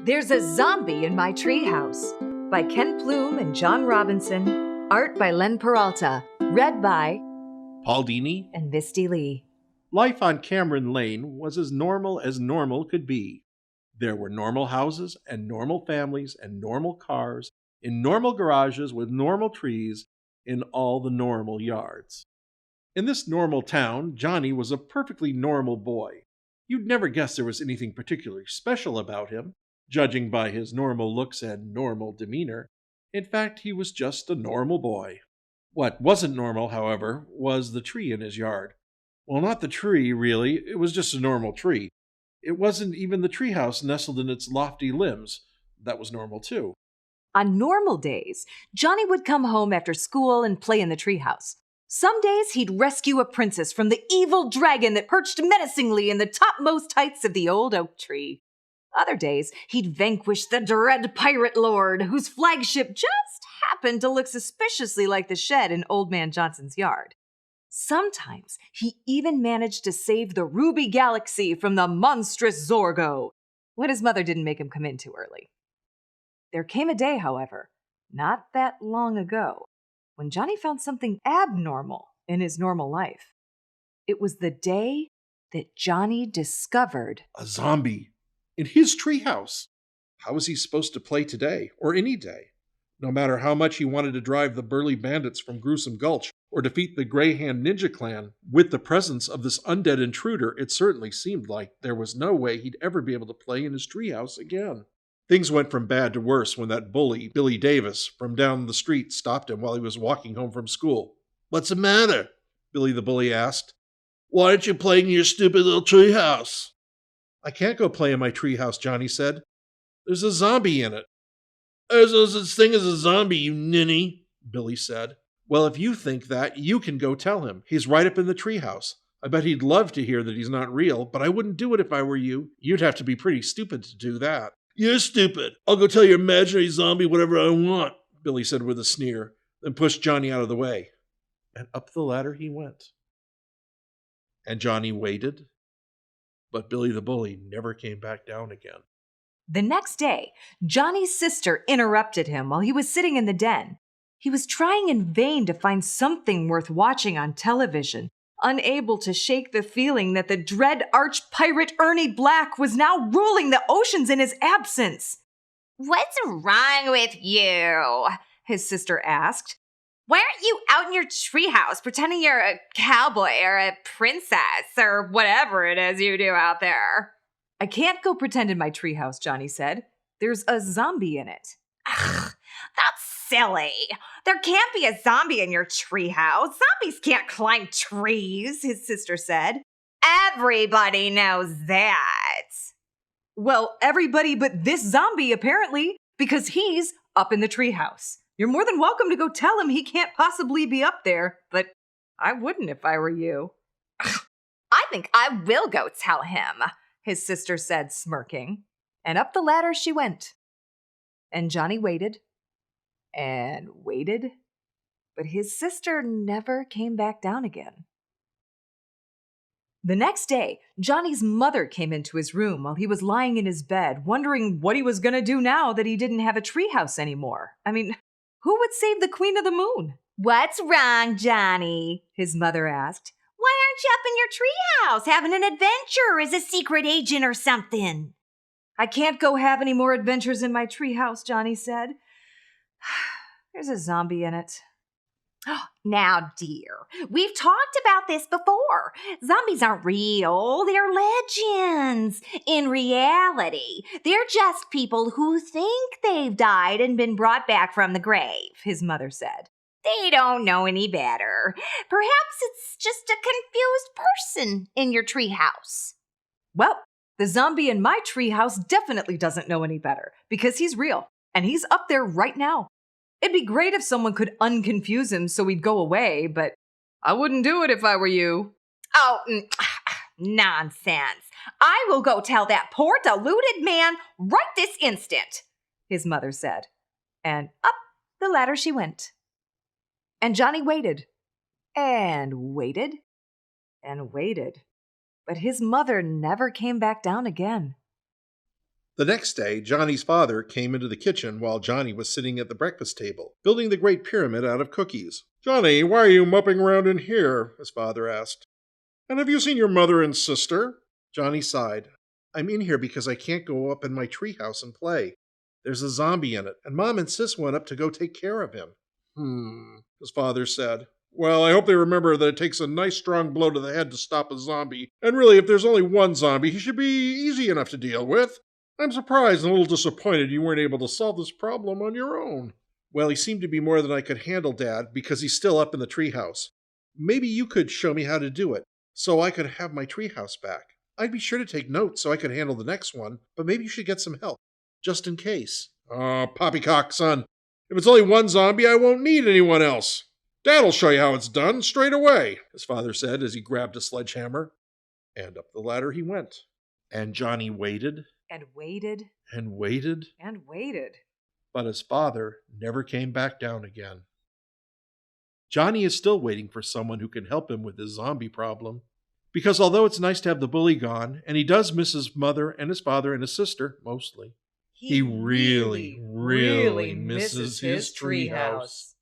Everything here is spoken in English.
There's a Zombie in My Treehouse by Ken Plume and John Robinson. Art by Len Peralta. Read by Paul Dini and Misty Lee. Life on Cameron Lane was as normal could be. There were normal houses and normal families and normal cars in normal garages with normal trees in all the normal yards. In this normal town, Johnny was a perfectly normal boy. You'd never guess there was anything particularly special about him, judging by his normal looks and normal demeanor. In fact, he was just a normal boy. What wasn't normal, however, was the tree in his yard. Well, not the tree, really. It was just a normal tree. It wasn't even the treehouse nestled in its lofty limbs. That was normal, too. On normal days, Johnny would come home after school and play in the treehouse. Some days he'd rescue a princess from the evil dragon that perched menacingly in the topmost heights of the old oak tree. Other days, he'd vanquish the dread pirate lord, whose flagship just happened to look suspiciously like the shed in Old Man Johnson's yard. Sometimes he even managed to save the Ruby Galaxy from the monstrous Zorgo, when his mother didn't make him come in too early. There came a day, however, not that long ago, when Johnny found something abnormal in his normal life. It was the day that Johnny discovered a zombie in his treehouse. How was he supposed to play today, or any day? No matter how much he wanted to drive the burly bandits from Gruesome Gulch or defeat the Greyhand Ninja Clan, with the presence of this undead intruder, it certainly seemed like there was no way he'd ever be able to play in his treehouse again. Things went from bad to worse when that bully, Billy Davis, from down the street stopped him while he was walking home from school. "What's the matter?" Billy the bully asked. "Why aren't you playing in your stupid little treehouse?" "I can't go play in my treehouse," Johnny said. "There's a zombie in it." "There's no such thing as a zombie, you ninny," Billy said. "Well, if you think that, you can go tell him. He's right up in the treehouse. I bet he'd love to hear that he's not real, but I wouldn't do it if I were you. You'd have to be pretty stupid to do that." "You're stupid. I'll go tell your imaginary zombie whatever I want," Billy said with a sneer, then pushed Johnny out of the way. And up the ladder he went. And Johnny waited, but Billy the bully never came back down again. The next day, Johnny's sister interrupted him while he was sitting in the den. He was trying in vain to find something worth watching on television, unable to shake the feeling that the dread arch-pirate Ernie Black was now ruling the oceans in his absence. "What's wrong with you?" his sister asked. "Why aren't you out in your treehouse pretending you're a cowboy or a princess or whatever it is you do out there?" "I can't go pretend in my treehouse," Johnny said. "There's a zombie in it." "Ugh, that's silly. There can't be a zombie in your treehouse. Zombies can't climb trees," his sister said. "Everybody knows that." "Well, everybody but this zombie, apparently, because he's up in the treehouse. You're more than welcome to go tell him he can't possibly be up there, but I wouldn't if I were you." "I think I will go tell him," his sister said, smirking. And up the ladder she went. And Johnny waited and waited, but his sister never came back down again. The next day, Johnny's mother came into his room while he was lying in his bed, wondering what he was going to do now that he didn't have a treehouse anymore. I mean, who would save the Queen of the Moon? "What's wrong, Johnny?" his mother asked. "Why aren't you up in your treehouse having an adventure as a secret agent or something?" "I can't go have any more adventures in my treehouse," Johnny said. "There's a zombie in it." "Now, dear, we've talked about this before. Zombies aren't real. They're legends. In reality, they're just people who think they've died and been brought back from the grave," his mother said. "They don't know any better. Perhaps it's just a confused person in your treehouse." "Well, the zombie in my treehouse definitely doesn't know any better, because he's real, and he's up there right now. It'd be great if someone could unconfuse him so he'd go away, but I wouldn't do it if I were you." "Oh, nonsense. I will go tell that poor deluded man right this instant," his mother said. And up the ladder she went. And Johnny waited and waited and waited, but his mother never came back down again. The next day, Johnny's father came into the kitchen while Johnny was sitting at the breakfast table, building the Great Pyramid out of cookies. "Johnny, why are you mopping around in here?" his father asked. "And have you seen your mother and sister?" Johnny sighed. "I'm in here because I can't go up in my treehouse and play. There's a zombie in it, and Mom and Sis went up to go take care of him." His father said. "Well, I hope they remember that it takes a nice strong blow to the head to stop a zombie. And really, if there's only one zombie, he should be easy enough to deal with. I'm surprised and a little disappointed you weren't able to solve this problem on your own." "Well, he seemed to be more than I could handle, Dad, because he's still up in the treehouse. Maybe you could show me how to do it, so I could have my treehouse back. I'd be sure to take notes so I could handle the next one, but maybe you should get some help, just in case." "Oh, poppycock, son. If it's only one zombie, I won't need anyone else. Dad'll show you how it's done straight away," his father said as he grabbed a sledgehammer. And up the ladder he went. And Johnny waited And waited and waited, and waited. but his father never came back down again. Johnny is still waiting for someone who can help him with his zombie problem. Because although it's nice to have the bully gone, and he does miss his mother and his father and his sister, mostly, he really misses his treehouse.